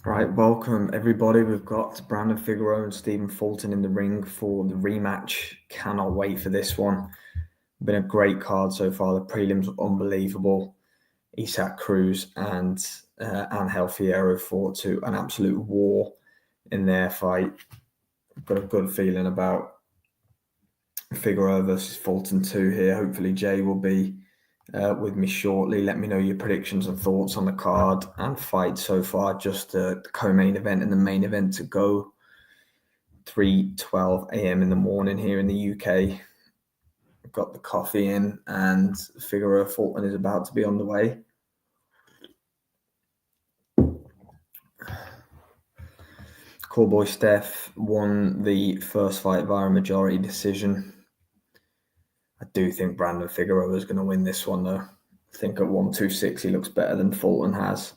Right, welcome everybody. We've got Brandon Figueroa and Stephen Fulton in the ring for the rematch. Cannot wait for this one. Been a great card so far. The prelims were unbelievable. Isaac Cruz and Angel Fierro fought to an absolute war in their fight. I've got a good feeling about Figueroa versus Fulton 2 here. Hopefully Jay will be with me shortly. Let me know your predictions and thoughts on the card and fight so far. Just the co-main event and the main event to go. 3:12 a.m. in the morning here in the UK. Got the coffee in, and Figueroa Fulton is about to be on the way. Callboy Steph won the first fight via a majority decision. I do think Brandon Figueroa is going to win this one, though. I think at 126 he looks better than Fulton has,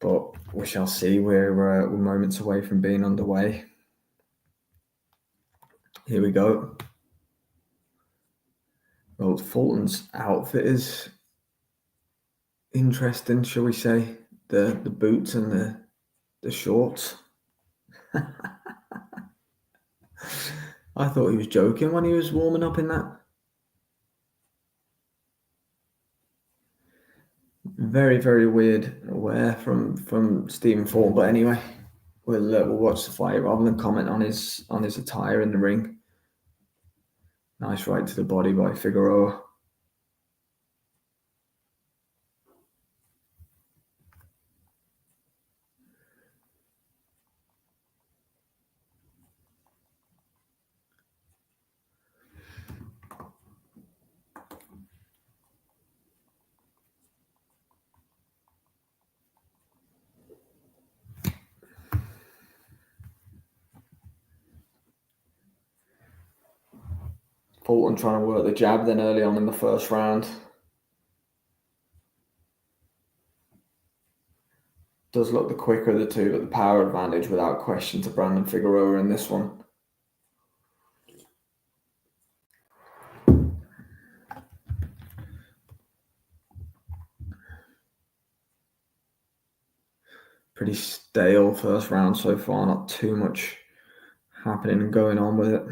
but we shall see. We're moments away from being underway. Here we go. Well, Fulton's outfit is interesting, shall we say? The boots and the shorts. I thought he was joking when he was warming up in that. Very, very weird wear from Stephen Fulton. But anyway, we'll watch the fight rather than comment on his attire in the ring. Nice right to the body by Figueroa. Fulton trying to work the jab then early on in the first round. Does look the quicker of the two, but the power advantage without question to Brandon Figueroa in this one. Pretty stale first round so far, not too much happening and going on with it.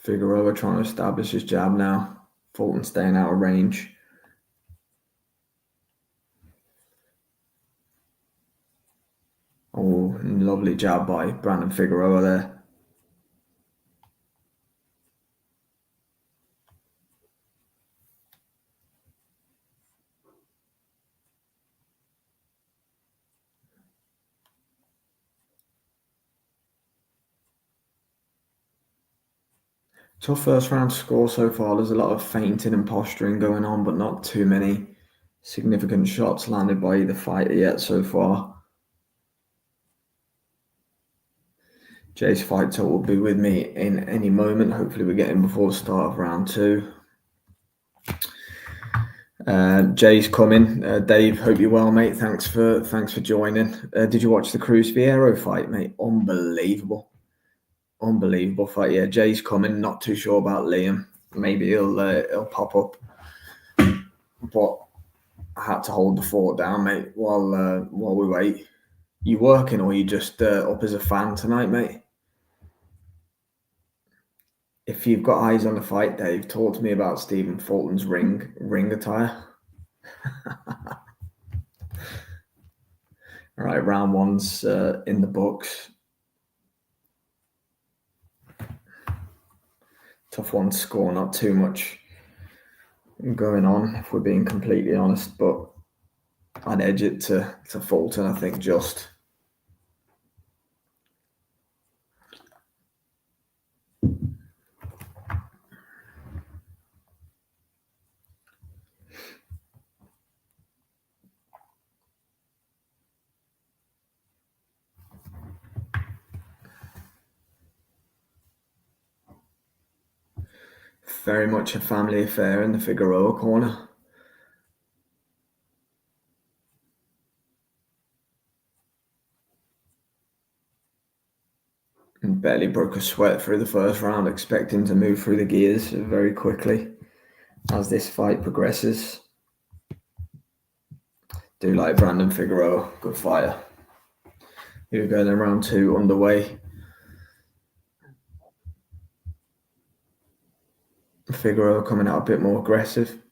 Figueroa trying to establish his jab now. Fulton staying out of range. Oh, lovely jab by Brandon Figueroa there. Tough first round score so far. There's a lot of feinting and posturing going on, but not too many significant shots landed by either fighter yet so far. Jay's Fight Talk will be with me in any moment. Hopefully we get in before the start of round 2. Jay's coming. Dave, hope you're well, mate. Thanks for joining. Did you watch the Cruz Fierro fight, mate? Unbelievable fight. Yeah, Jay's coming. Not too sure about Liam. Maybe he'll pop up, but I had to hold the fort down, mate, while we wait. You working or you just up as a fan tonight, mate? If you've got eyes on the fight, Dave, talk to me about Stephen Fulton's ring attire. All right, round 1's in the books. Tough one to score, not too much going on, if we're being completely honest, but I'd edge it to Fulton, I think, just. Very much a family affair in the Figueroa corner. And barely broke a sweat through the first round, expecting to move through the gears very quickly. as this fight progresses. Do like Brandon Figueroa, good fighter. Here we go then, round 2 underway. Figueroa coming out a bit more aggressive.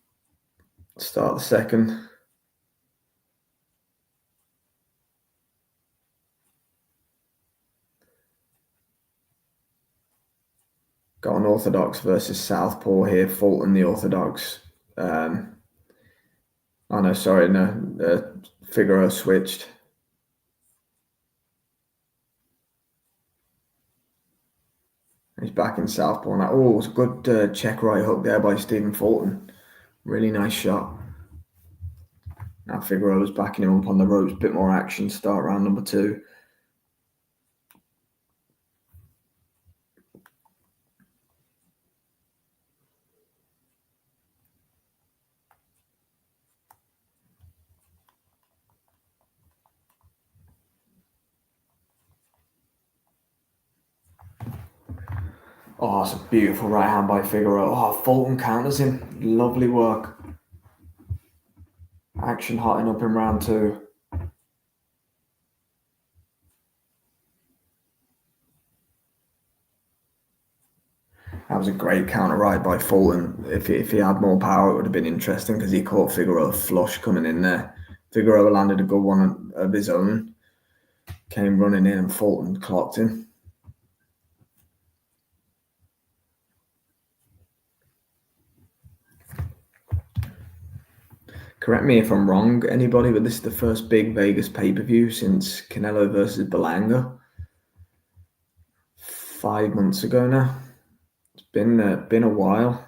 Start the second. Got an orthodox versus southpaw here. Fulton the orthodox. Figueroa switched. He's back in southpaw now. Oh, it was a good check right hook there by Stephen Fulton. Really nice shot. Now Figueroa's backing him up on the ropes. Bit more action. Start round number 2. Oh, it's a beautiful right hand by Figueroa. Oh, Fulton counters him. Lovely work. Action hotting up in round 2. That was a great counter right by Fulton. If he had more power, it would have been interesting because he caught Figueroa flush coming in there. Figueroa landed a good one of his own. Came running in and Fulton clocked him. Correct me if I'm wrong, anybody, but this is the first big Vegas pay-per-view since Canelo versus Berlanga. 5 months ago now. It's been a while.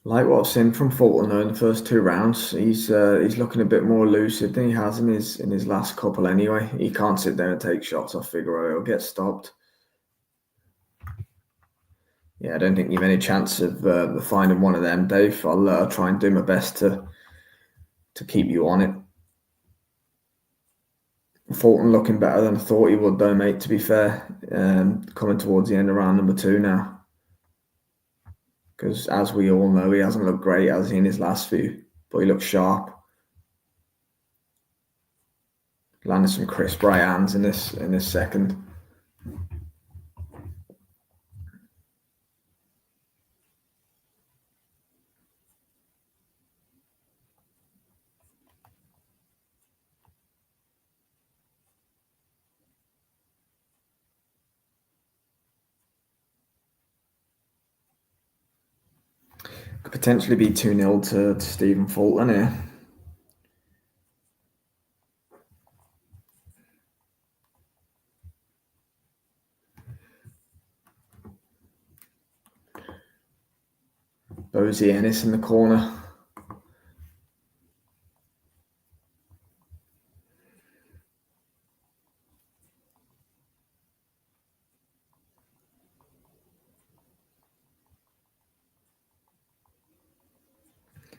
Like what I've seen from Fulton though in the first 2 rounds, he's looking a bit more lucid than he has in his last couple anyway. He can't sit there and take shots off Figueroa. He'll get stopped. Yeah, I don't think you've any chance of finding one of them, Dave. I'll try and do my best to keep you on it. Fulton looking better than I thought he would though, mate, to be fair. Coming towards the end of round number 2 now. Because as we all know, he hasn't looked great, has he, in his last few, but he looks sharp. Landed some crisp right hands in this second. Could potentially be 2-0 to Stephen Fulton here. Bozy Ennis in the corner.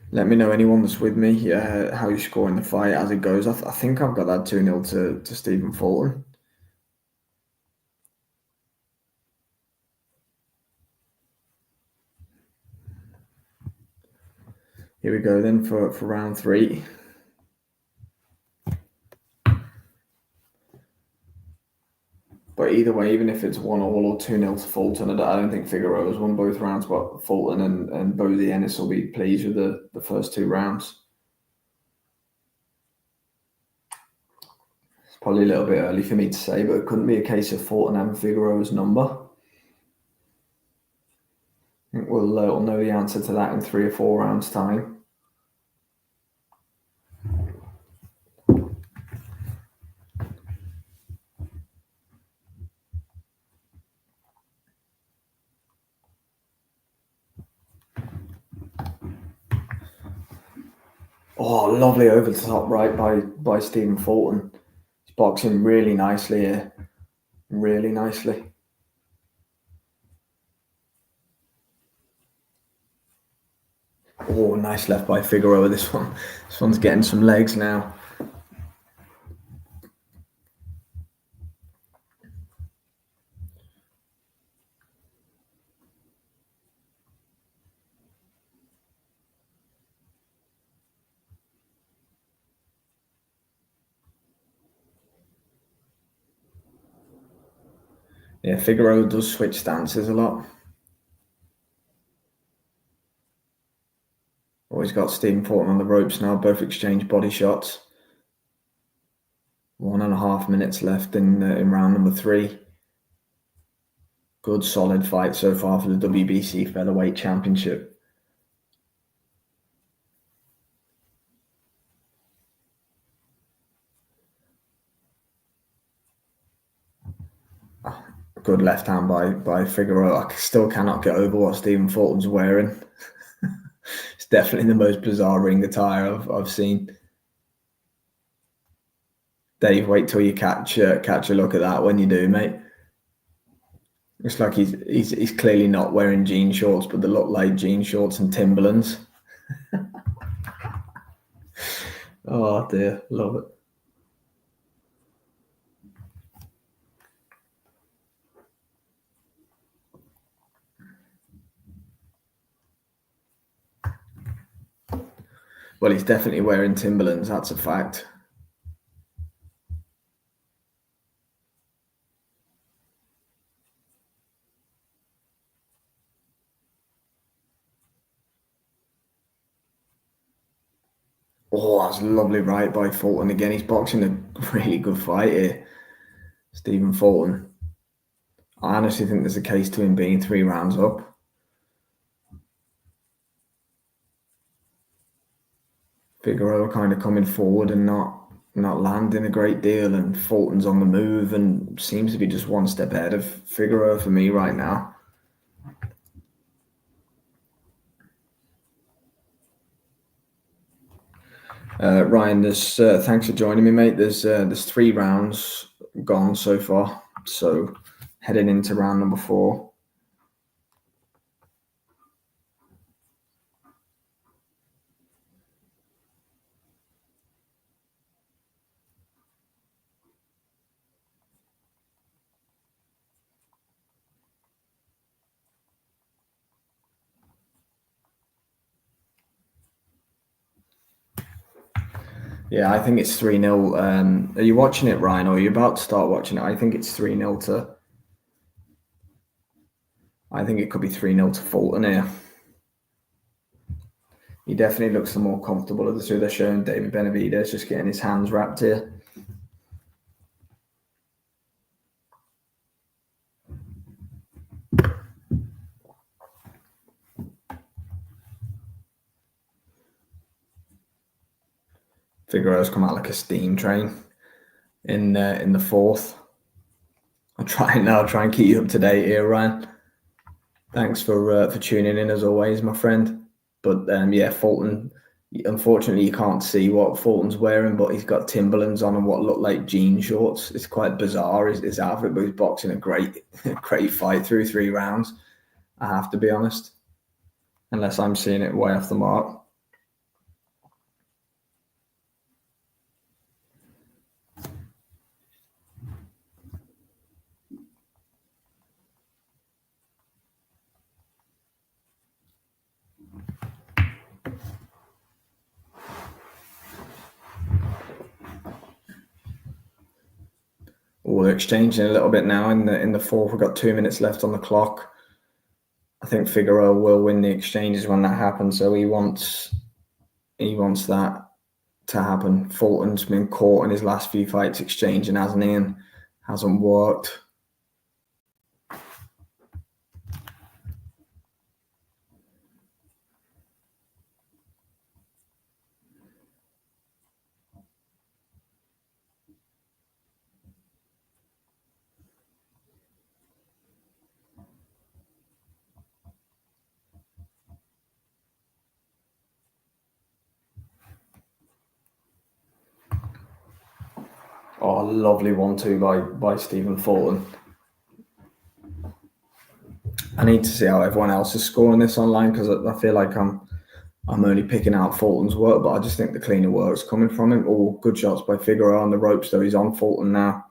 Let me know, anyone that's with me, how you're scoring the fight as it goes. I think I've got that 2-0 to Stephen Fulton. Here we go then for round 3. But either way, even if it's 1-1 or 2-0 to Fulton, I don't think Figueroa's won both rounds, but Fulton and Bozy Ennis will be pleased with the first 2 rounds. It's probably a little bit early for me to say, but it couldn't be a case of Fulton having Figueroa's number. I think we'll know the answer to that in 3 or 4 rounds' time. Oh, lovely over the top right by Stephen Fulton. He's boxing really nicely here. Really nicely. Oh, nice left by Figueroa. This one's getting some legs now. Yeah, Figueroa does switch stances a lot. Oh, he's got Stephen Fulton on the ropes now. Both exchange body shots. 1.5 minutes left in round number 3. Good solid fight so far for the WBC Featherweight Championship. Good left hand by Figueroa. I still cannot get over what Stephen Fulton's wearing. It's definitely the most bizarre ring attire I've seen. Dave, wait till you catch a look at that when you do, mate. It's like he's clearly not wearing jean shorts, but they look like jean shorts and Timberlands. Oh dear, love it. Well, he's definitely wearing Timberlands, that's a fact. Oh, that's lovely right by Fulton again. He's boxing a really good fight here, Stephen Fulton. I honestly think there's a case to him being 3 rounds up. Figueroa kind of coming forward and not landing a great deal, and Fulton's on the move and seems to be just one step ahead of Figueroa for me right now. Ryan, thanks for joining me, mate. There's 3 rounds gone so far, so heading into round number 4. Yeah, I think it's 3-0. Are you watching it, Ryan, or are you about to start watching it? I think it's 3-0 to... I think it could be 3-0 to Fulton here. He definitely looks the more comfortable of the two. They're showing David Benavidez just getting his hands wrapped here. Figueroa's come out like a steam train in the 4th. I'll try and keep you up to date here, Ryan. Thanks for tuning in as always, my friend. But yeah, Fulton. Unfortunately, you can't see what Fulton's wearing, but he's got Timberlands on and what look like jean shorts. It's quite bizarre, his outfit, but he's boxing a great fight through 3 rounds. I have to be honest, unless I'm seeing it way off the mark. We're exchanging a little bit now in the 4th. We've got 2 minutes left on the clock. I think Figueroa will win the exchanges when that happens. So he wants that to happen. Fulton's been caught in his last few fights exchanging, hasn't he? And hasn't worked. Oh, lovely 1-2 by Stephen Fulton. I need to see how everyone else is scoring this online because I feel like I'm I'm only picking out Fulton's work, but I just think the cleaner work's coming from him. All good shots by Figueroa on the ropes, though. He's on Fulton now.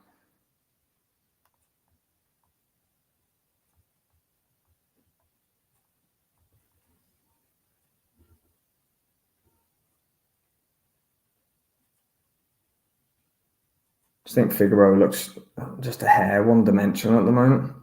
I think Figueroa looks just a hair one-dimensional at the moment.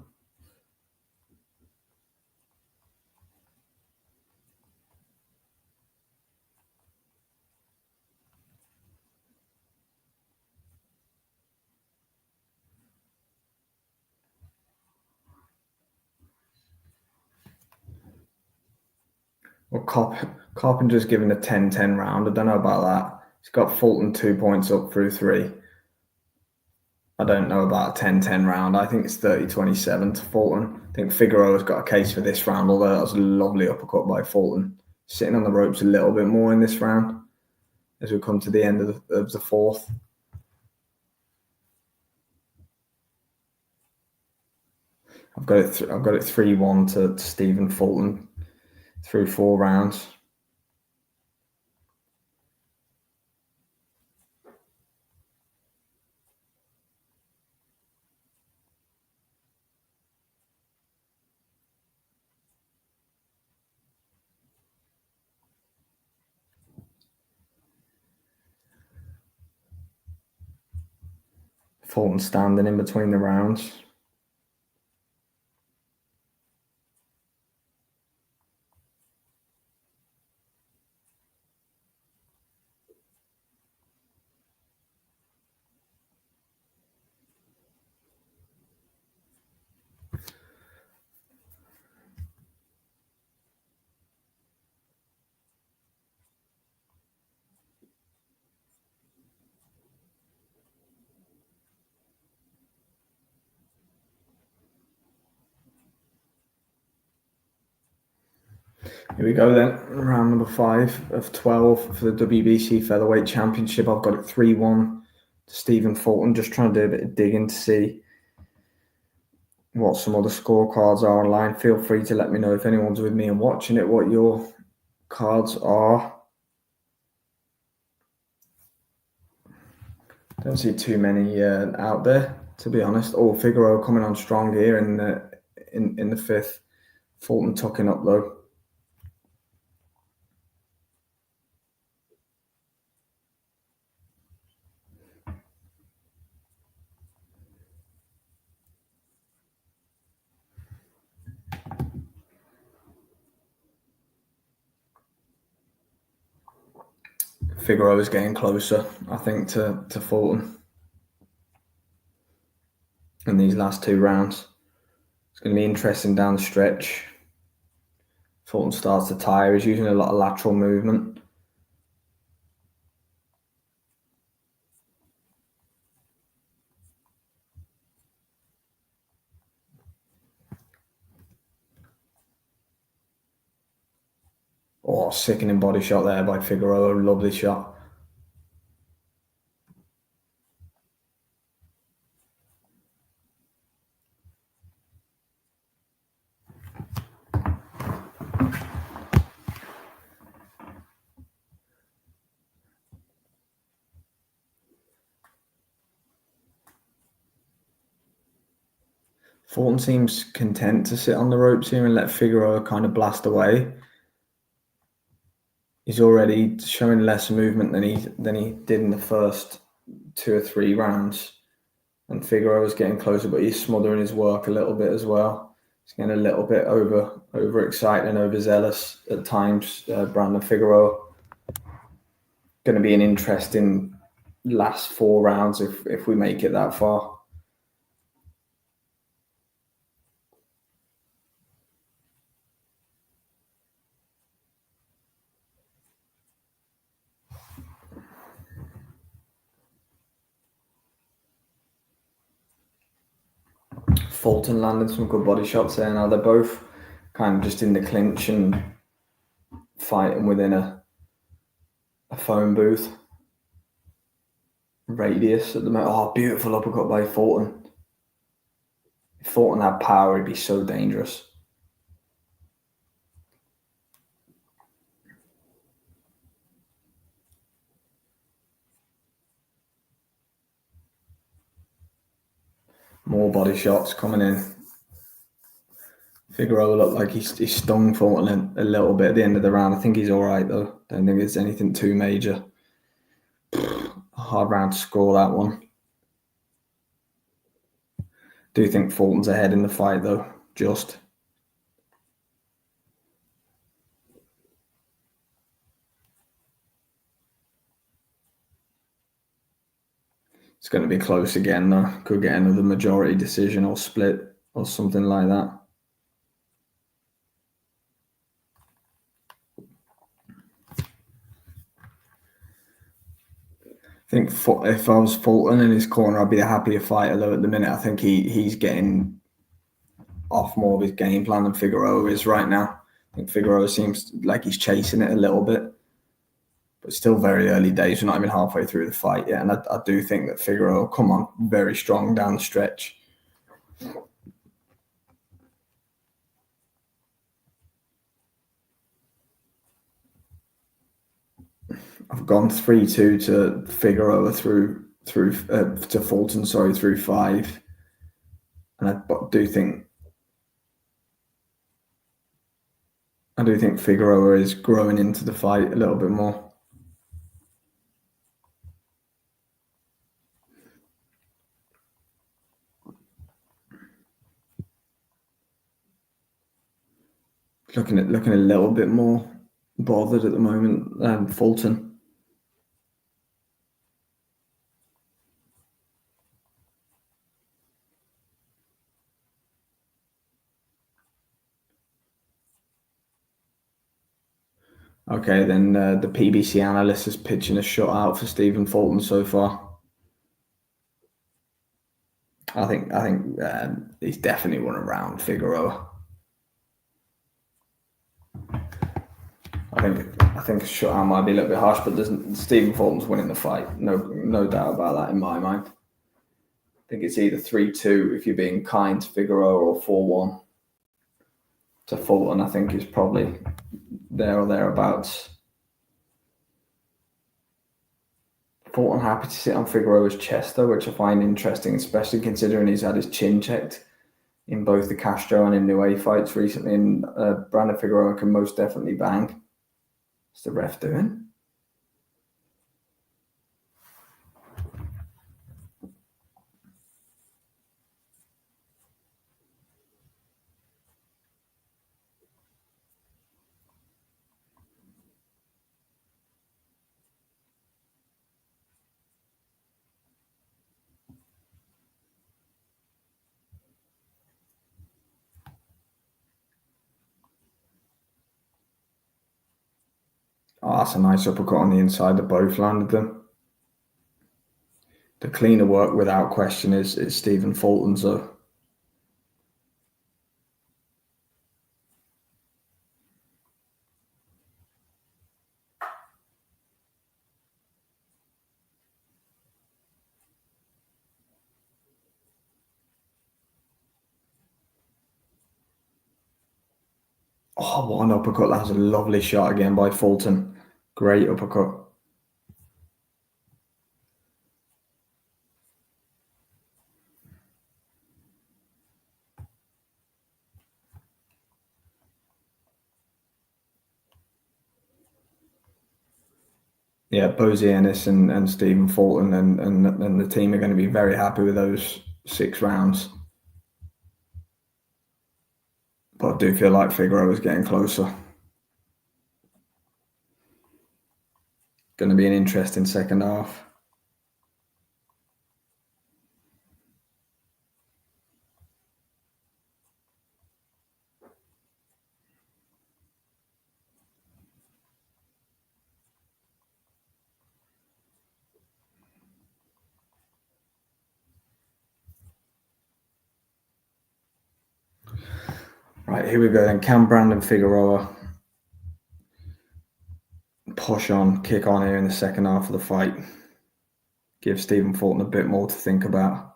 Well, Carpenter's given a 10-10 round. I don't know about that. He's got Fulton 2 points up through 3. I don't know about a 10-10 round. I think it's 30-27 to Fulton. I think Figueroa's got a case for this round, although that was a lovely uppercut by Fulton. Sitting on the ropes a little bit more in this round as we come to the end of the fourth. I've got it 3-1 to Stephen Fulton through 4 rounds. Fulton standing in between the rounds. Here we go then. Round number 5 of 12 for the WBC Featherweight Championship. I've got it 3-1 to Stephen Fulton. Just trying to do a bit of digging to see what some other scorecards are online. Feel free to let me know if anyone's with me and watching it, what your cards are. Don't see too many out there, to be honest. Oh, Figueroa coming on strong here in the 5th. Fulton tucking up though. Figueroa is getting closer, I think, to Fulton in these last 2 rounds. It's going to be interesting down the stretch. Fulton starts to tire. He's using a lot of lateral movement. Oh, sickening body shot there by Figueroa. Lovely shot. Fulton seems content to sit on the ropes here and let Figueroa kind of blast away. He's already showing less movement than he did in the first 2 or 3 rounds. And Figueroa's getting closer, but he's smothering his work a little bit as well. He's getting a little bit overexcited and overzealous at times. Brandon Figueroa. Going to be an interesting last 4 rounds if we make it that far. Fulton landed some good body shots there. Now they're both kind of just in the clinch and fighting within a phone booth radius at the moment. Oh, beautiful uppercut by Fulton. If Fulton had power, he'd be so dangerous. More body shots coming in. Figueroa looked like he stung Fulton a little bit at the end of the round. I think he's all right, though. Don't think it's anything too major. Hard round to score, that one. Do think Fulton's ahead in the fight, though. Just. It's going to be close again, though. Could get another majority decision or split or something like that. I think if I was Fulton in his corner, I'd be a happier fighter, though, at the minute. I think he's getting off more of his game plan than Figueroa is right now. I think Figueroa seems like he's chasing it a little bit. But still very early days. We're not even halfway through the fight yet. And I do think that Figueroa will come on very strong down the stretch. I've gone 3-2 to Figueroa through to Fulton, through 5. And I do think Figueroa is growing into the fight a little bit more. Looking a little bit more bothered at the moment, Fulton. Okay, then the PBC analyst is pitching a shutout for Stephen Fulton so far. I think he's definitely won around Figueroa. I think a shutout might be a little bit harsh, but Stephen Fulton's winning the fight. No doubt about that in my mind. I think it's either 3-2 if you're being kind to Figueroa, or 4-1 to Fulton. I think is probably there or thereabouts. Fulton happy to sit on Figueroa's chest, though, which I find interesting, especially considering he's had his chin checked in both the Castro and in Niue fights recently. And Brandon Figueroa can most definitely bang. What's the ref doing? Oh, that's a nice uppercut on the inside that both landed them. The cleaner work, without question, is Stephen Fulton's, though. Oh, what an uppercut. That was a lovely shot again by Fulton. Great uppercut. Yeah, Bozy Ennis and Stephen Fulton and the team are going to be very happy with those 6 rounds. But I do feel like Figueroa is getting closer. Going to be an interesting second half. Right, here we go then. Can Brandon Figueroa push on, kick on here in the second half of the fight? Give Stephen Fulton a bit more to think about.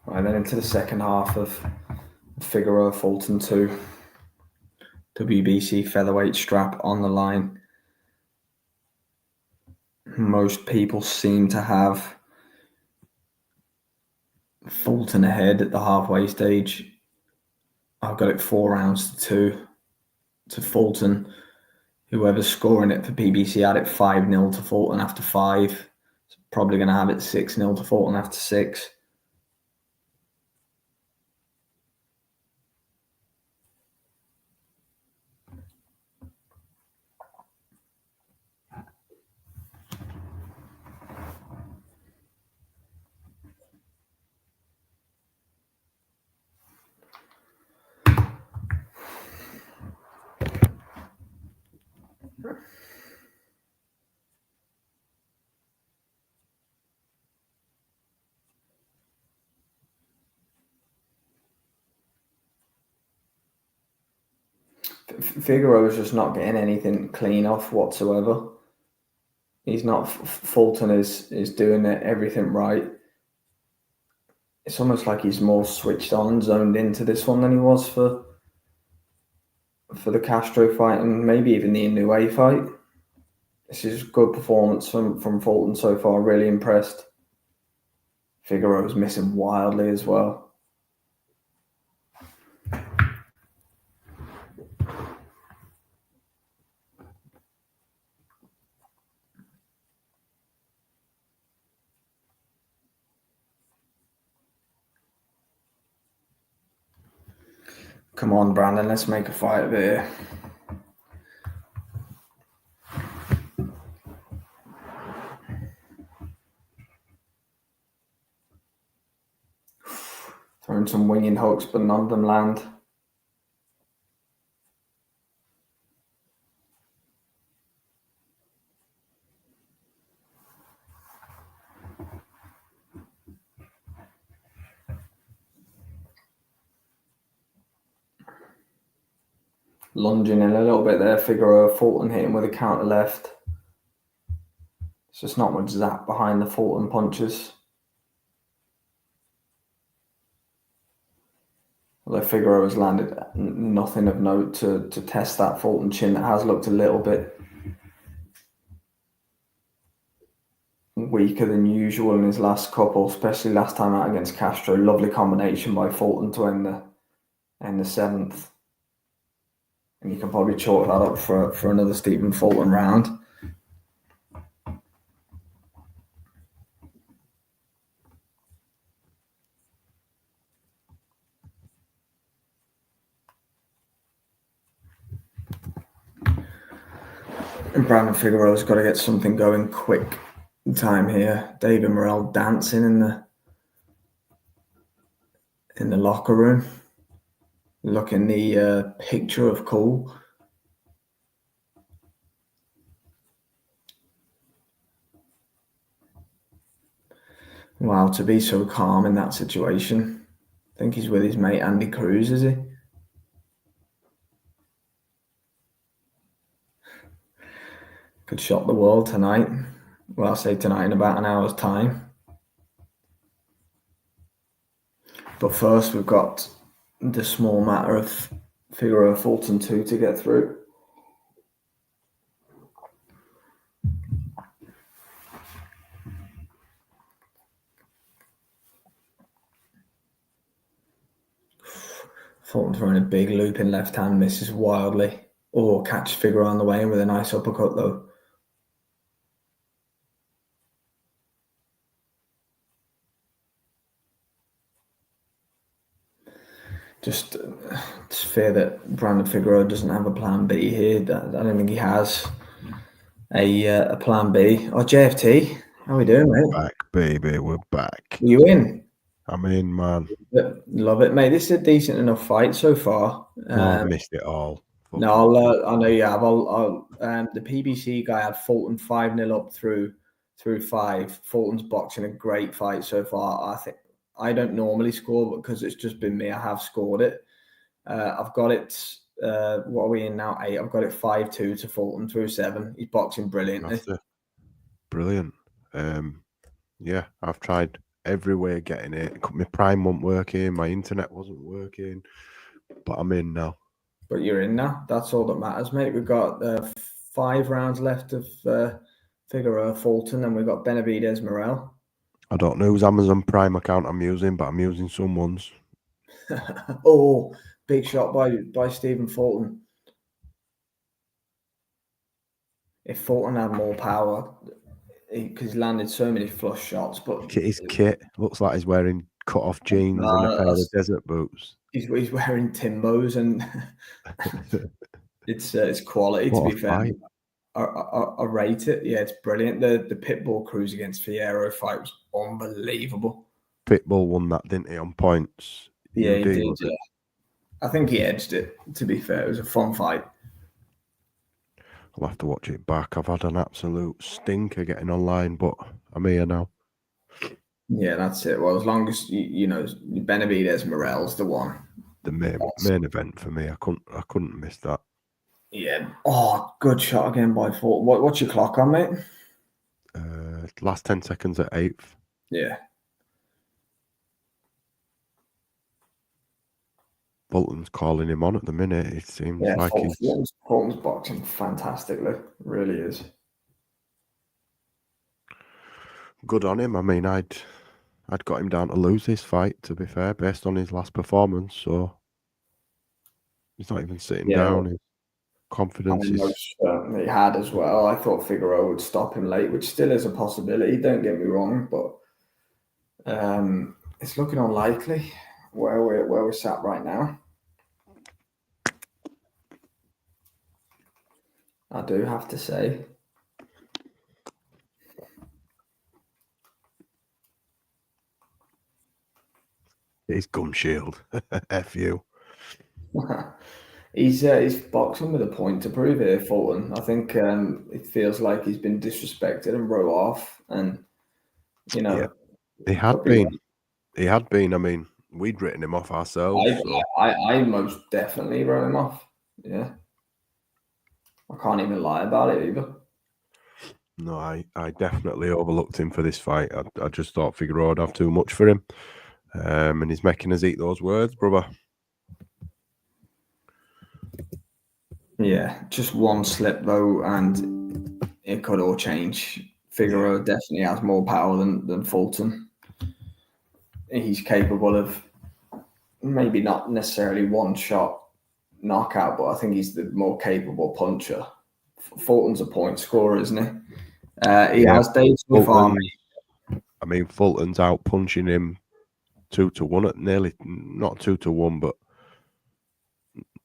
Right, then into the second half of Figueroa Fulton 2. WBC featherweight strap on the line. Most people seem to have Fulton ahead at the halfway stage. I've got it 4 rounds to 2 to Fulton. Whoever's scoring it for PBC had it 5-0 to Fulton after 5. It's probably going to have it 6-0 to Fulton after 6. Figueroa's just not getting anything clean off whatsoever. He's not. Fulton is doing everything right. It's almost like he's more switched on and zoned into this one than he was for the Castro fight and maybe even the Inoue fight. This is good performance from Fulton so far. Really impressed. Figueroa's missing wildly as well. Come on, Brandon, let's make a fight of it here. Throwing some winging hooks, but none of them land. Lunging in a little bit there, Figueroa. Fulton hitting with a counter left. It's just not much zap behind the Fulton punches. Although Figueroa has landed nothing of note to test that Fulton chin that has looked a little bit weaker than usual in his last couple, especially last time out against Castro. Lovely combination by Fulton to end the 7th. And you can probably chalk that up for another Stephen Fulton round. And Brandon Figueroa's got to get something going quick time here. David Morrell dancing in the locker room, looking the picture of cool. Wow, to be so calm in that situation. I think he's with his mate Andy Cruz, is he? Could shock the world tonight. Well, I'll say tonight in about an hour's time. But first, we've got the small matter of Figueroa Fulton 2 to get through. Fulton throwing a big looping left hand, misses wildly. Or catches Figueroa on the way in with a nice uppercut though. Just it's fear that Brandon Figueroa doesn't have a plan B here. I don't think he has a plan B. Oh, JFT, how are we doing, mate? Back, baby, we're back. Are you in? I'm in, man. Love it, mate. This is a decent enough fight so far. I've missed it all. No, I know you have. The PBC guy had Fulton 5-0 up through 5. Fulton's boxing a great fight so far. I think I don't normally score, but because it's just been me, I have scored it. I've got it. What are we in now? 8. I've got it 5-2 to Fulton through 7. He's boxing brilliantly. Brilliant. Yeah, I've tried everywhere getting it. My Prime wasn't working, my internet wasn't working, but I'm in now. But you're in now. That's all that matters, mate. We've got 5 rounds left of Figueroa Fulton, and we've got Benavidez Morrell. I don't know whose Amazon Prime account I'm using, but I'm using someone's. Oh, big shot by Stephen Fulton. If Fulton had more power, because he landed so many flush shots, but His kit looks like he's wearing cut-off jeans and a pair of desert boots. He's wearing Timbos, and it's quality. What to be a fair, fight. I rate it. Yeah, it's brilliant. The Pitbull Cruise against Figueroa fight was unbelievable. Pitbull won that, didn't he, on points? Yeah, he did. Yeah. I think he edged it. To be fair, it was a fun fight. I'll have to watch it back. I've had an absolute stinker getting online, but I'm here now. Yeah, that's it. Well, as long as you know Benavidez Morrell's the one. The main event for me. I couldn't miss that. Yeah. Oh, good shot again by Fulton. What's your clock on, mate? Last 10 seconds at 8th. Yeah. Fulton's calling him on at the minute. It seems like Fulton's boxing fantastically. Really is. Good on him. I mean, I'd got him down to lose this fight, to be fair, based on his last performance. So he's not even sitting down. His confidence is. Certainly had as well. I thought Figueroa would stop him late, which still is a possibility. Don't get me wrong, but it's looking unlikely where we're sat right now. I do have to say. His gum shield. F you. He's boxing with a point to prove here, Fulton. I think it feels like he's been disrespected and wrote off, and Yeah, he had been. He had been. I mean, we'd written him off ourselves. I most definitely wrote him off. Yeah, I can't even lie about it either. No, I definitely overlooked him for this fight. I just thought Figueroa would have too much for him, and he's making us eat those words, brother. Yeah, just one slip though, and it could all change. Figueroa definitely has more power than Fulton. He's capable of maybe not necessarily one shot knockout, but I think he's the more capable puncher. Fulton's a point scorer, isn't he? He has days so far. I mean, Fulton's out punching him 2-1 at nearly, not 2-1, but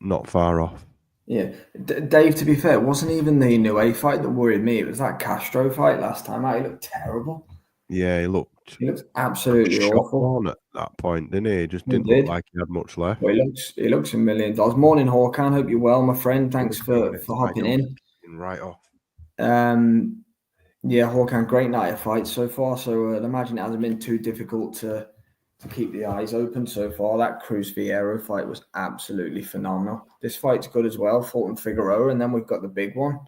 not far off. Yeah, Dave, to be fair, it wasn't even the Inoue fight that worried me. It was that Castro fight last time out. He looked terrible. Yeah, he looked absolutely awful at that point, didn't he? He just didn't look like he had much left. Well, he looks $1 million. Morning, Hawkan. Hope you're well, my friend. Thanks for hopping in. Right off. Yeah, Hawkan, great night of fights so far. So I'd imagine it hasn't been too difficult to keep the eyes open so far. That Cruz Figueroa fight was absolutely phenomenal. This fight's good as well, Fulton Figueroa, and then we've got the big one.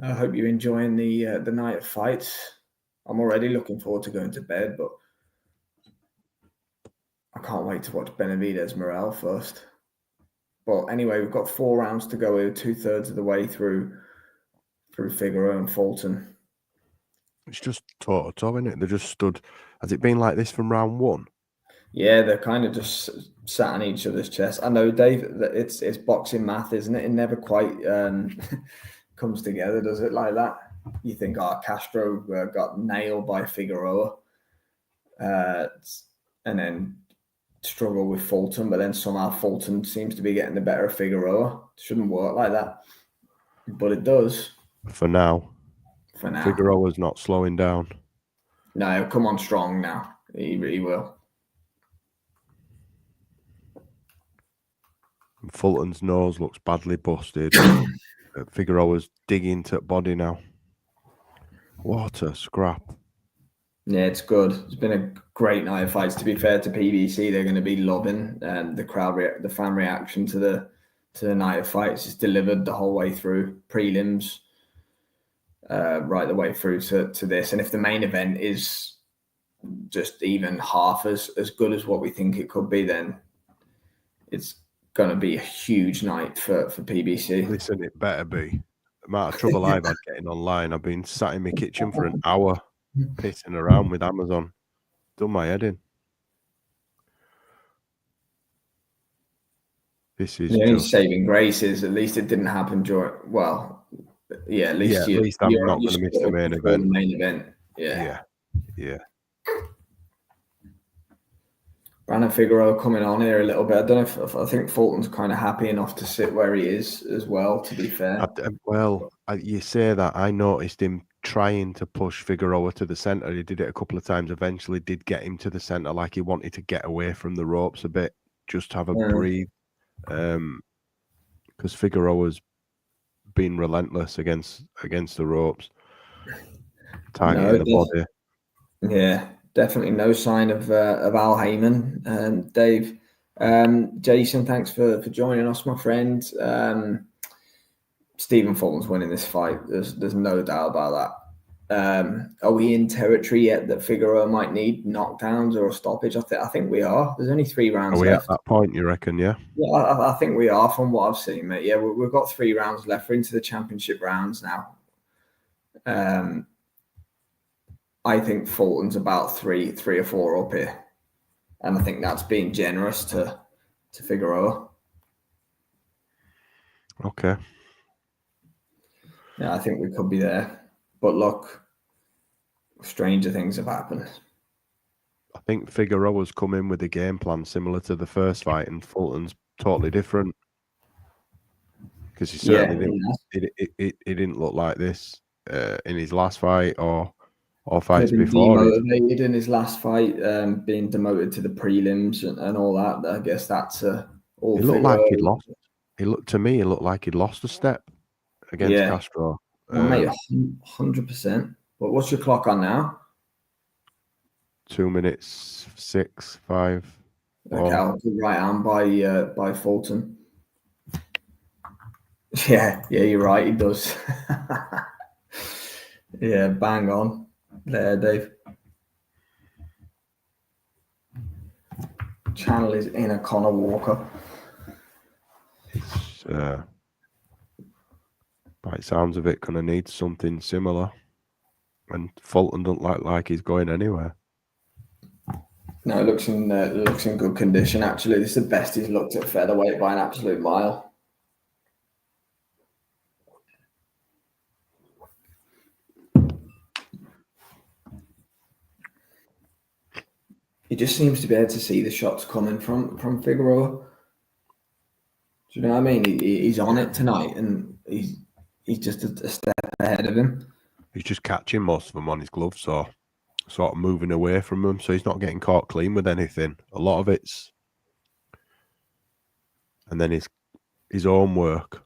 I hope you're enjoying the night of fights. I'm already looking forward to going to bed, but I can't wait to watch Benavidez Morrell first. But anyway, we've got 4 rounds to go. We're 2/3 of the way through Figueroa and Fulton. It's just toe-to-toe, isn't it? They just stood. Has it been like this from round 1? Yeah, they're kind of just sat on each other's chest. I know, Dave, that it's boxing math, isn't it? It never quite comes together, does it, like that? You think, Castro got nailed by Figueroa and then struggle with Fulton, but then somehow Fulton seems to be getting the better of Figueroa. It shouldn't work like that, but it does. For now. Figueroa's not slowing down. No, he'll come on strong now. He will. Fulton's nose looks badly busted. Figueroa's digging to body now. What a scrap. Yeah, it's good. It's been a great night of fights. To be fair to PBC, they're going to be loving the crowd, the fan reaction to the night of fights. It's delivered the whole way through prelims, right the way through to this. And if the main event is just even half as good as what we think it could be, then it's going to be a huge night for PBC. Listen, it better be. The amount of trouble I've had getting online. I've been sat in my kitchen for an hour pissing around with Amazon. Done my head in. This is the only just saving grace is at least it didn't happen during. Well, yeah, at least I'm not going to miss the main event. Yeah. Brandon Figueroa coming on here a little bit. I don't know if I think Fulton's kind of happy enough to sit where he is as well, to be fair. You say that. I noticed him trying to push Figueroa to the centre. He did it a couple of times. Eventually did get him to the centre, like he wanted to get away from the ropes a bit, just to have a breathe. Because Figueroa's been relentless against the ropes, targeting the body. Yeah, definitely no sign of Al Heyman. Dave, Jason, thanks for joining us, my friend. Stephen Fulton's winning this fight. There's no doubt about that. Are we in territory yet that Figueroa might need knockdowns or a stoppage? I think we are. There's only 3 rounds left. Are we at that point, you reckon, yeah? Yeah, I think we are from what I've seen, mate. Yeah, we've got 3 rounds left. We're into the championship rounds now. I think Fulton's about 3 or 4 up here. And I think that's being generous to Figueroa. Okay. Yeah, I think we could be there. But look, stranger things have happened. I think Figueroa's come in with a game plan similar to the first fight, and Fulton's totally different. Because he certainly didn't look like this in his last fight or fights before. Demotivated in his last fight, being demoted to the prelims and all that. I guess that's all. He looked like he'd lost. He looked like he'd lost a step against Castro. Mate, 100%. But what's your clock on now? 2 minutes 6, 5. Okay, I'll do right arm by Fulton. Yeah, you're right. He does. Yeah, bang on there, Dave. Channel is in a Conor Walker. It's by the sounds of it, gonna need something similar, and Fulton doesn't look like he's going anywhere. No, it looks in good condition. Actually, this is the best he's looked at featherweight by an absolute mile. He just seems to be able to see the shots coming from Figueroa. Do you know what I mean? He's on it tonight, and he's just a step ahead of him. He's just catching most of them on his gloves, or sort of moving away from them, so he's not getting caught clean with anything. A lot of it's, and then his own work.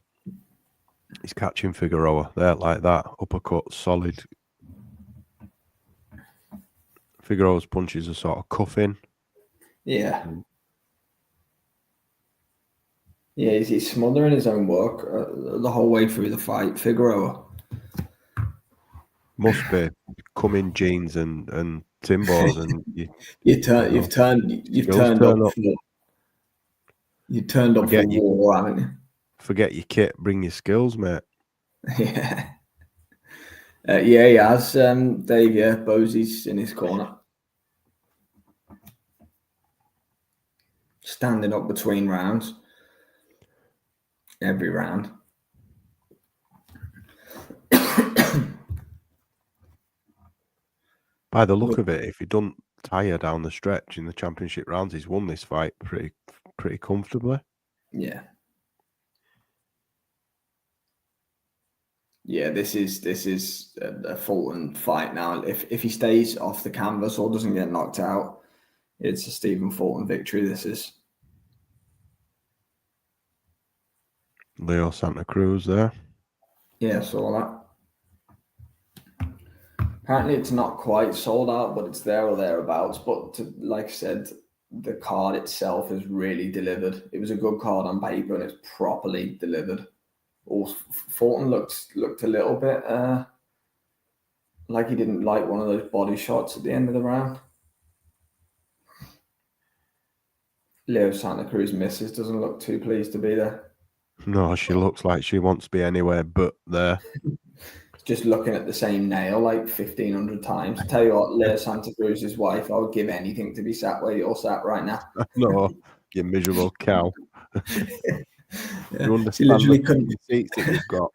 He's catching Figueroa there like that, uppercut, solid. Figueroa's punches are sort of cuffing. Yeah. Yeah, he's smothering his own work the whole way through the fight. Figueroa must be coming jeans and Timbos, and you've turned up. You turned up for war, haven't you? Forget your kit, bring your skills, mate. Yeah. He has. Dave, Bosey's in his corner. Standing up between rounds. Every round. By the look of it, if he doesn't tire down the stretch in the championship rounds, he's won this fight pretty comfortably. Yeah. Yeah, this is a Fulton fight now. If he stays off the canvas or doesn't get knocked out, it's a Stephen Fulton victory. This is. Leo Santa Cruz there. Yeah, saw that. Apparently it's not quite sold out, but it's there or thereabouts. But like I said, the card itself is really delivered. It was a good card on paper and it's properly delivered. Fulton looked a little bit like he didn't like one of those body shots at the end of the round. Leo Santa Cruz missus doesn't look too pleased to be there. No, she looks like she wants to be anywhere but there. Just looking at the same nail like 1,500 times. Tell you what, Leo Santa Cruz's wife, I would give anything to be sat where you're sat right now. No, you miserable cow. Yeah, You she understand literally the couldn't. seats that you've got?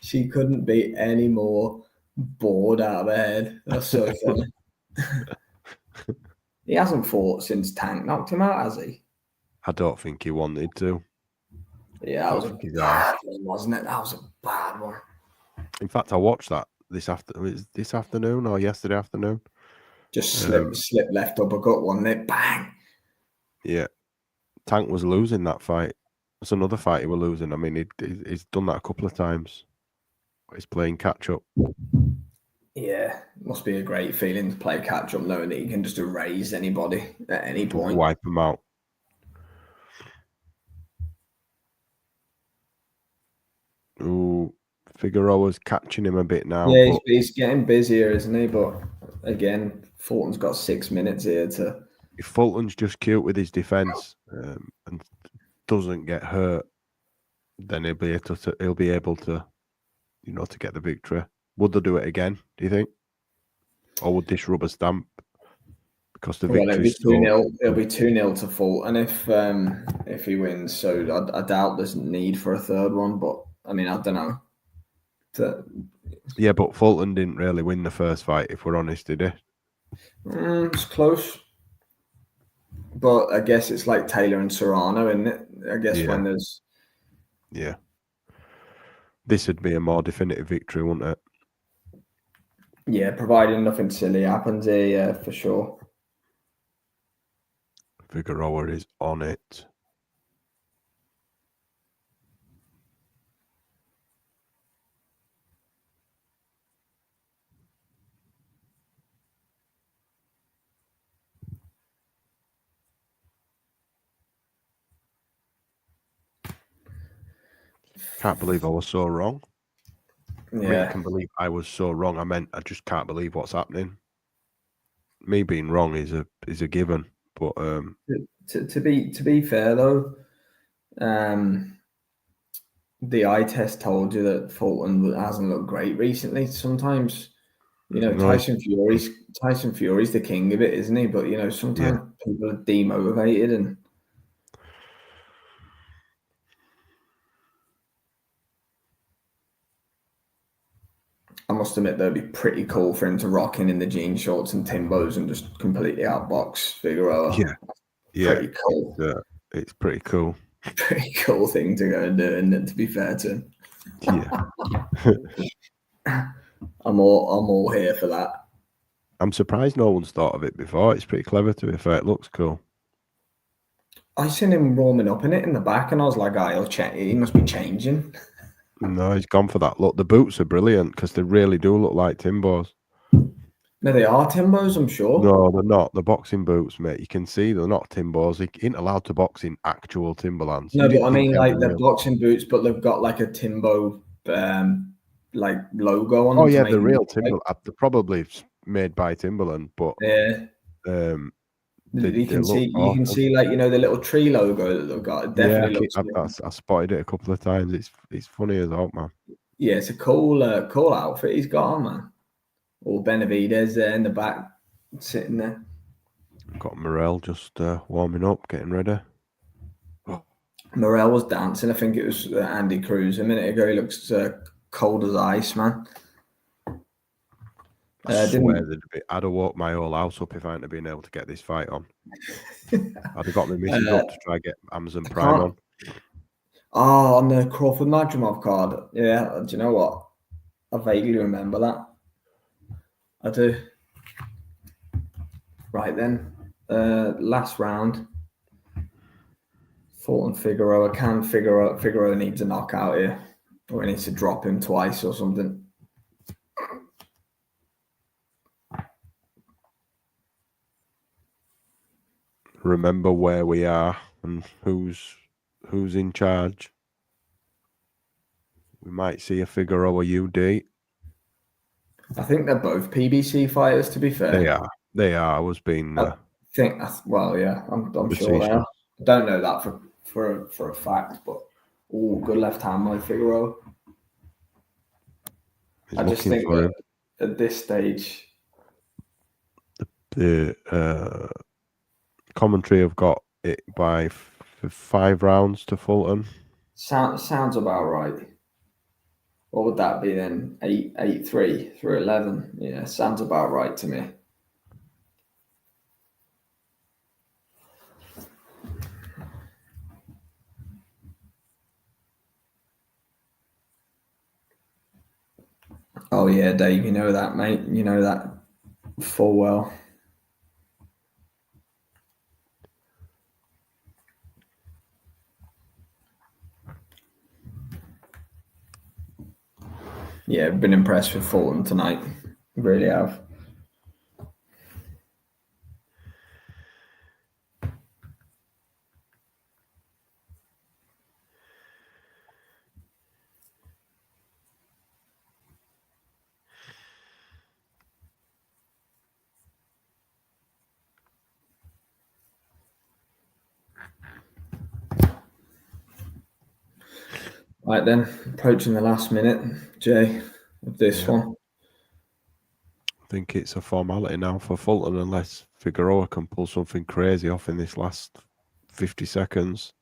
She couldn't be any more bored out of her head. That's so funny. He hasn't fought since Tank knocked him out, has he? I don't think he wanted to. Yeah, that was a bad one, wasn't it? That was a bad one. In fact, I watched that this afternoon or yesterday afternoon. Just slip left uppercut, wasn't it? Bang. Yeah, Tank was losing that fight. It's another fight he was losing. I mean, he's done that a couple of times. He's playing catch up. Yeah, must be a great feeling to play catch up, knowing that you can just erase anybody at any point. Wipe them out. Ooh, Figueroa's catching him a bit now. Yeah, but he's getting busier, isn't he? But again, Fulton's got 6 minutes here to. If Fulton's just cute with his defense and doesn't get hurt, then he'll be able to, to get the victory. Would they do it again? Do you think, or would this rubber stamp? Because the victory it'll be 2-0 to Fulton if he wins. So I doubt there's need for a third one. But I mean, I don't know. Yeah, but Fulton didn't really win the first fight, if we're honest, did he? It's close. But I guess it's like Taylor and Serrano, isn't it? I guess when there's. Yeah. This would be a more definitive victory, wouldn't it? Yeah, providing nothing silly happens here, yeah, for sure. Figueroa is on it. Can't believe I was so wrong. Yeah. I mean, I can believe I was so wrong. I just can't believe what's happening. Me being wrong is a given, but to be fair though, the eye test told you that Fulton hasn't looked great recently. Sometimes, Tyson Fury's the king of it, isn't he? But sometimes people are demotivated and. I must admit, that'd be pretty cool for him to rock in the jean shorts and Timbos and just completely outbox Figueroa. Yeah, pretty cool. It's pretty cool. Pretty cool thing to go and do, and to be fair to him. Yeah, I'm all here for that. I'm surprised no one's thought of it before. It's pretty clever, to be fair. It looks cool. I seen him warming up in it in the back, and I was like, he must be changing. No, he's gone for that look. The boots are brilliant because they really do look like Timbos. No, they are Timbos, I'm sure. No, they're not. The boxing boots, mate. You can see they're not Timbos. He ain't allowed to box in actual Timberlands. No, but I mean, like they're boxing boots, but they've got like a Timbo like logo on them. Oh yeah, the real Timberland. They're probably made by Timberland, but yeah. You can see like the little tree logo that they've got. It definitely looks. I spotted it a couple of times. It's funny as hell, man. Yeah, it's a cool outfit he's got on, man. Or Benavidez there in the back, sitting there. Got Morrell just warming up, getting ready. Morrell was dancing. I think it was Andy Cruz a minute ago. He looks cold as ice, man. I swear I'd have walked my whole house up if I hadn't been able to get this fight on. I'd have got my missus up to try and get Amazon Prime on. Oh, on the Crawford Madrimov card. Yeah, do you know what? I vaguely remember that. I do. Right then, last round. Fulton Figueroa. Figueroa needs a knockout here, or he needs to drop him twice or something. Remember where we are and who's in charge. We might see a Figueroa UD. I think they're both PBC fighters, to be fair. They are. I was being Well, yeah, I'm sure they are. I don't know that for a fact, but good left hand by Figueroa. I just think that at this stage, the commentary have got it by 5 rounds to Fulton. Sounds about right. What would that be then? 8-3 through 11. Yeah, sounds about right to me. Oh yeah, Dave, you know that, mate. You know that full well. Yeah, been impressed with Fulton tonight. Really have. Right then, approaching the last minute, Jay, of this one. I think it's a formality now for Fulton unless Figueroa can pull something crazy off in this last 50 seconds.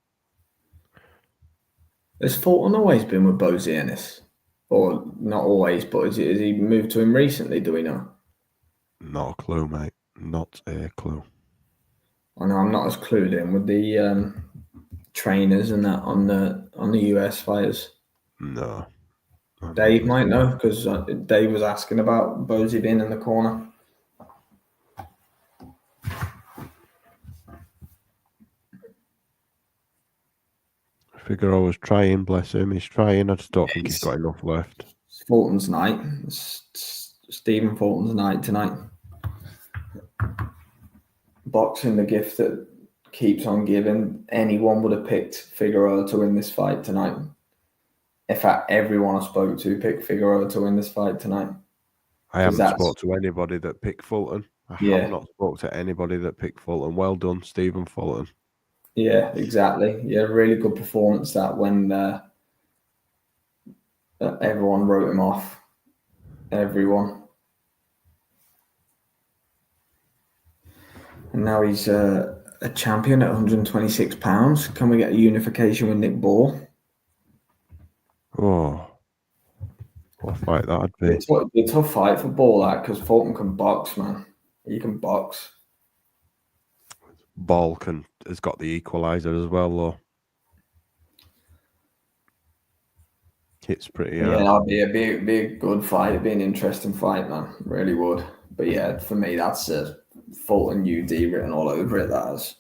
Has Fulton always been with Bozy Ennis? Or not always, but has he moved to him recently, do we know? Not a clue, mate. Not a clue. I know I'm not as clued in with the trainers and that on the US fighters. No. Dave might know because Dave was asking about Bozy being in the corner. Figueroa was trying, bless him. He's trying. I just don't think he's got enough left. It's Fulton's night. It's Stephen Fulton's night tonight. Boxing, the gift that keeps on giving. Anyone would have picked Figueroa to win this fight tonight. In fact, everyone I spoke to picked Figueroa to win this fight tonight. I haven't spoke to anybody that picked Fulton. I have not spoke to anybody that picked Fulton. Well done, Stephen Fulton. Yeah, exactly. Yeah, really good performance that when everyone wrote him off. Everyone. And now he's a champion at 126 pounds. Can we get a unification with Nick Ball? Oh, what a fight that'd be. It's a tough fight for Ball, that, because Fulton can box, man. He can box. Ball has got the equaliser as well, though. Hits pretty hard. Yeah, that'd be a good fight. It'd be an interesting fight, man. Really would. But yeah, for me, that's a Fulton UD written all over it. That is.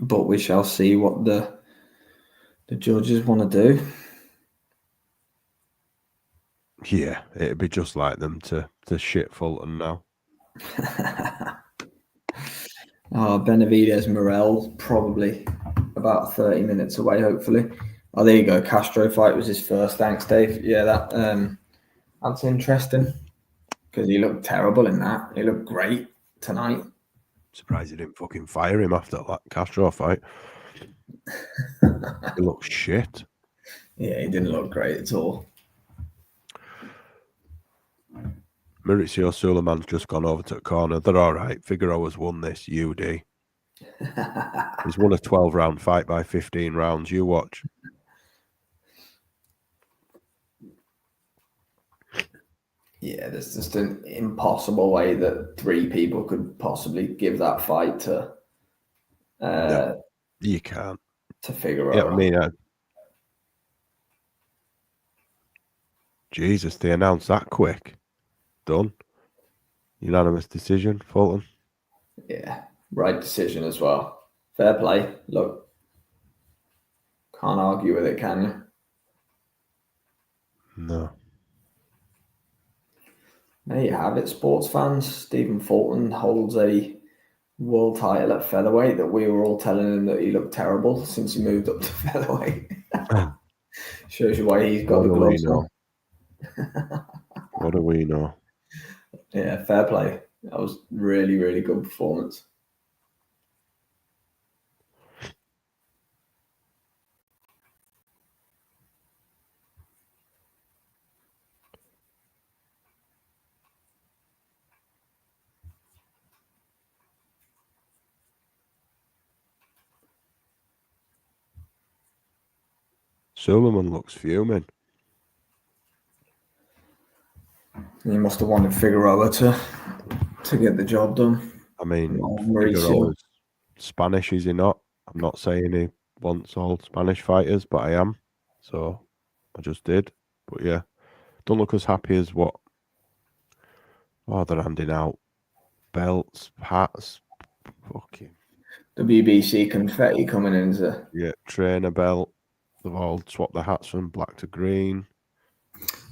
But we shall see what the judges want to do. Yeah, it'd be just like them to shit Fulton now. Benavidez Morrell probably about 30 minutes away, hopefully. Oh, there you go. Castro fight was his first. Thanks, Dave. Yeah, that's interesting because he looked terrible in that. He looked great tonight. Surprised he didn't fucking fire him after that Castro fight. He looked shit. Yeah, he didn't look great at all. Mauricio Suleiman's just gone over to the corner. They're all right. Figueroa's won this, UD. He's won a 12-round fight by 15 rounds. You watch. Yeah, there's just an impossible way that 3 people could possibly give that fight to. No, you can't. To Figueroa. Yeah, I mean, Jesus, they announced that quick. Done. Unanimous decision, Fulton. Yeah, right decision as well. Fair play. Look, can't argue with it, can you? No. There you have it, sports fans. Stephen Fulton holds a world title at featherweight that we were all telling him that he looked terrible since he moved up to featherweight. Shows you why he's got the gloves on. What do we know? Yeah, fair play. That was really, really good performance. Suleiman looks fuming. He must have wanted Figueroa to get the job done. I mean, Mauricio. Figueroa's Spanish, is he not? I'm not saying he wants all Spanish fighters, but I am. So I just did. But yeah, don't look as happy as what. Oh, they're handing out belts, hats, fucking WBC confetti coming in, is it? yeah, trainer belt. They've all swapped the hats from black to green.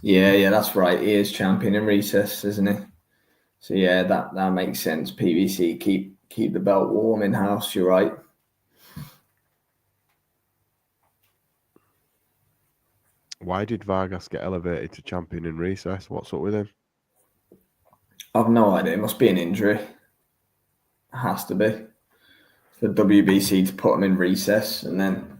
Yeah, that's right. He is champion in recess, isn't he? So yeah, that makes sense. PBC keep the belt warm in house. You're right. Why did Vargas get elevated to champion in recess? What's up with him? I've no idea. It must be an injury. It has to be for WBC to put him in recess, and then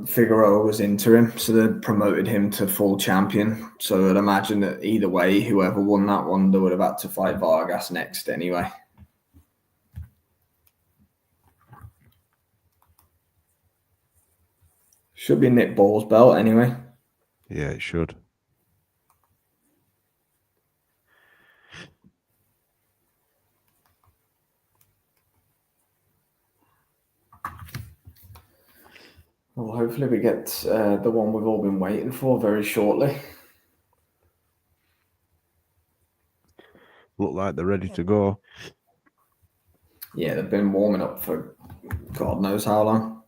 Figueroa was interim, so they promoted him to full champion. So I'd imagine that either way, whoever won that one, they would have had to fight Vargas next anyway. Should be Nick Ball's belt anyway. Yeah, it should. Well, hopefully we get the one we've all been waiting for very shortly. Look like they're ready to go. Yeah, they've been warming up for God knows how long.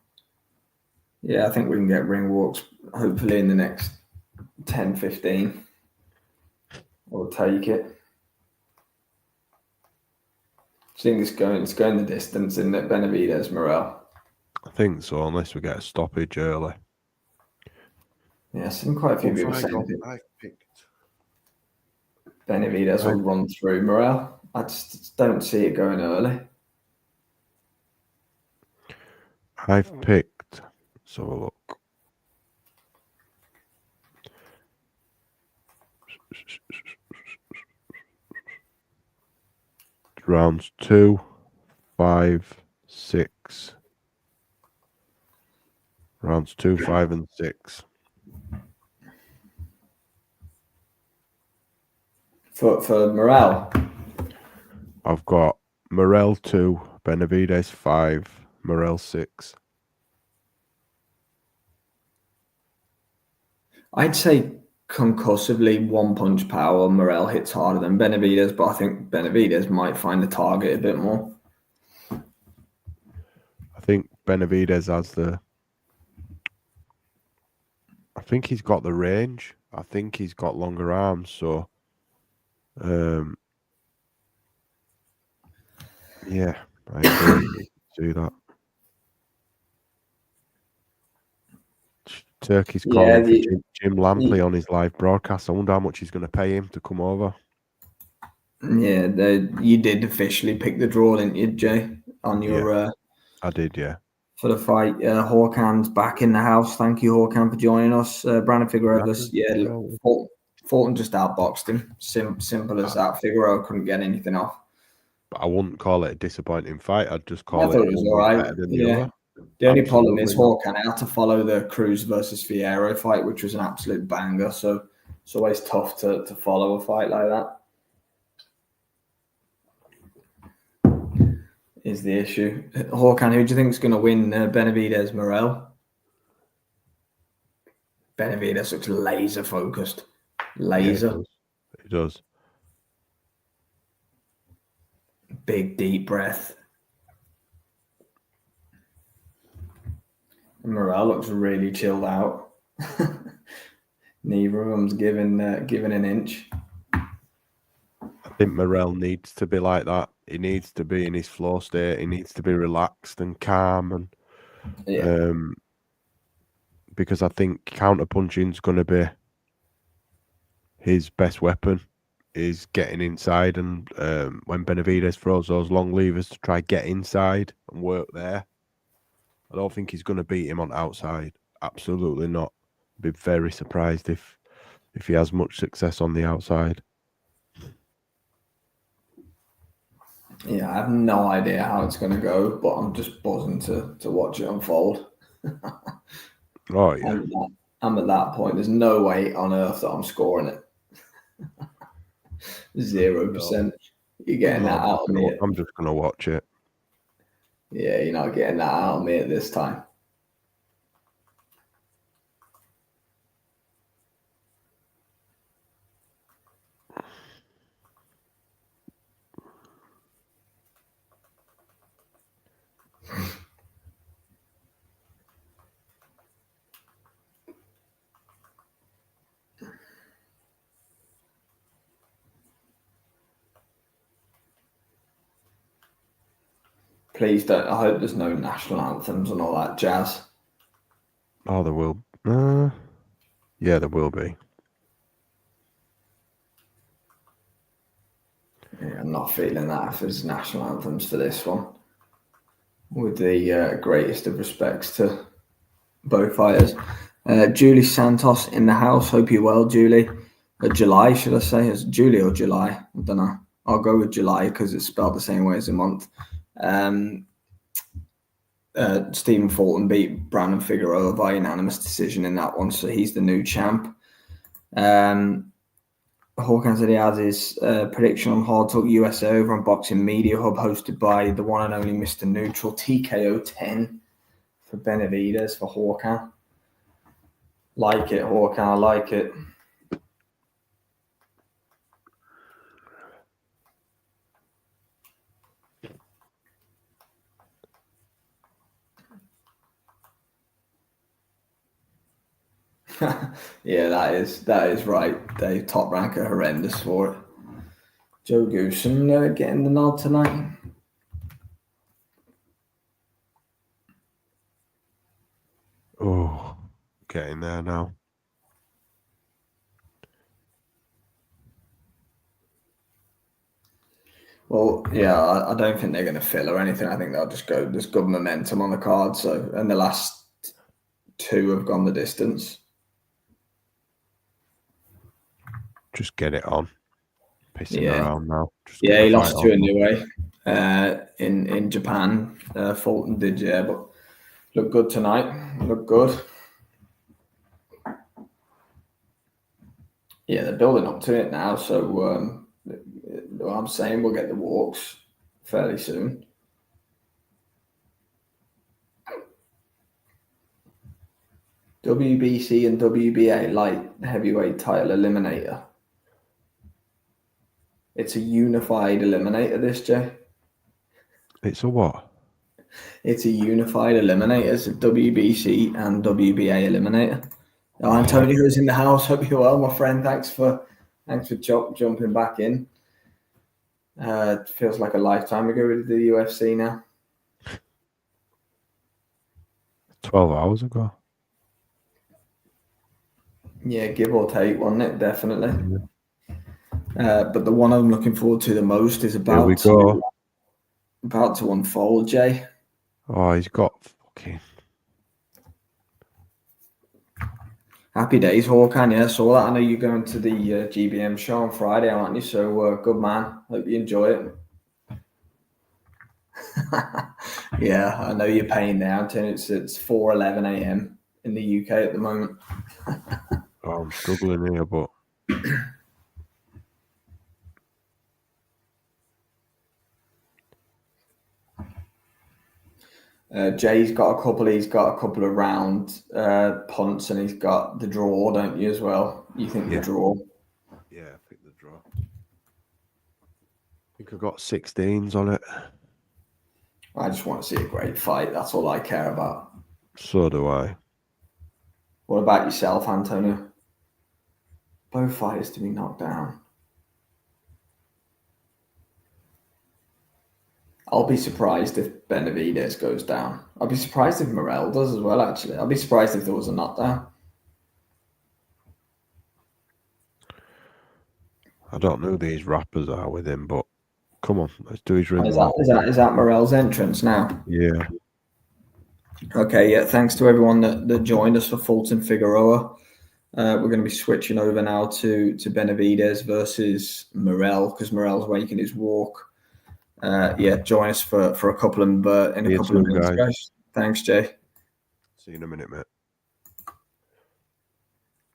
Yeah, I think we can get ring walks hopefully in the next 10, 15. We'll take it. I think it's going the distance, isn't it? Benavidez, Morrell. I think so, unless we get a stoppage early. Yeah, I've seen quite a few people saying I've picked Benavidez will run through Morrell. I just don't see it going early. I've picked. Let's have a look. Rounds 2, 5, 6. Rounds 2, 5, and 6. For Morrell, I've got Morrell 2, Benavidez 5, Morrell 6. I'd say concussively one punch power. Morrell hits harder than Benavidez, but I think Benavidez might find the target a bit more. I think Benavidez has the. I think he's got the range. I think he's got longer arms, so. Yeah, I agree. Do that. Turkey's calling for Jim Lampley on his live broadcast. I wonder how much he's going to pay him to come over. Yeah, you did officially pick the draw, didn't you, Jay? On your I did, yeah. For the fight, Hawkan's back in the house. Thank you, Hawkan, for joining us. Brandon Figueroa, Fulton just outboxed him. Simple as that. Figueroa couldn't get anything off. But I wouldn't call it a disappointing fight. I'd just call it was all right. better than the other. The only problem is Hawkan had to follow the Cruz versus Fierro fight, which was an absolute banger. So it's always tough to follow a fight like that. Is the issue. Hawkan, who do you think is going to win Benavidez Morrell? Benavidez looks laser focused. Laser. Yeah, it does. Big deep breath. And Morrell looks really chilled out. Neither of them's given an inch. I think Morrell needs to be like that. He needs to be in his flow state. He needs to be relaxed and calm, and because I think counterpunching is going to be his best weapon is getting inside, and when Benavidez throws those long levers to try get inside and work there, I don't think he's going to beat him on outside. Absolutely not. Be very surprised if he has much success on the outside. Yeah, I have no idea how it's going to go, but I'm just buzzing to watch it unfold. Oh, yeah. I'm at that point. There's no way on earth that I'm scoring it. 0%. You're getting that out of me. I'm just going to watch it. Yeah, you're not getting that out of me at this time. Please don't. I hope there's no national anthems and all that jazz. Oh, there will. Yeah, there will be. Yeah, I'm not feeling that if there's national anthems for this one. With the greatest of respects to both fighters. Julie Santos in the house. Hope you're well, Julie. July, should I say? Is Julie or July? I don't know. I'll go with July because it's spelled the same way as a month. Stephen Fulton beat Brandon Figueroa by unanimous decision in that one, so he's the new champ. Hawkins said he has his prediction on Hard Talk USA over on Boxing Media Hub, hosted by the one and only Mr. Neutral. TKO 10 for Benavidez for Hawkins. Like it, Hawkins. I like it. Yeah, that is right. Dave, Top Ranker, horrendous for it. Joe Goosen getting the nod tonight. Oh, getting there now. Well, yeah, I don't think they're going to fill or anything. I think they'll just go. There's good momentum on the card. So, and the last two have gone the distance. Just get it on. Pissing around now. He lost to Inoue in Japan. Fulton did, but looked good tonight. Looked good. Yeah, they're building up to it now. So I'm saying we'll get the walks fairly soon. WBC and WBA light heavyweight title eliminator. It's a unified eliminator, this, Jay. It's a what? It's a unified eliminator. It's a WBC and WBA eliminator. Oh, Antonio's in the house. Hope you're well, my friend. Thanks for jumping back in. It feels like a lifetime ago we did the UFC now. 12 hours ago. Yeah, give or take, wasn't it? Definitely. But the one I'm looking forward to the most is about to unfold, Jay. Oh, he's got fucking... Happy days, Hawkins. Yeah, saw that. I know you're going to the GBM show on Friday, aren't you? So, good man. Hope you enjoy it. Yeah, I know you're paying there, Anton. It's 4:11 a.m. in the UK at the moment. I'm struggling here, but... Jay's got a couple. He's got a couple of round punts, and he's got the draw, don't you, as well? You think the draw? Yeah, I think the draw. I think I got 16s on it. I just want to see a great fight. That's all I care about. So do I. What about yourself, Antonio? Both fighters to be knocked down. I'll be surprised if Benavidez goes down. I'll be surprised if Morrell does as well, actually. I'll be surprised if there was a knockdown. I don't know who these rappers are with him, but come on, let's do his ring Is walk. that Morrell's entrance now? Yeah. Okay, yeah. Thanks to everyone that joined us for Fulton Figueroa. We're going to be switching over now to Benavidez versus Morrell because Morrell's making his walk. Join us for a couple of minutes, guys. guys. Thanks, Jay. See you in a minute, mate.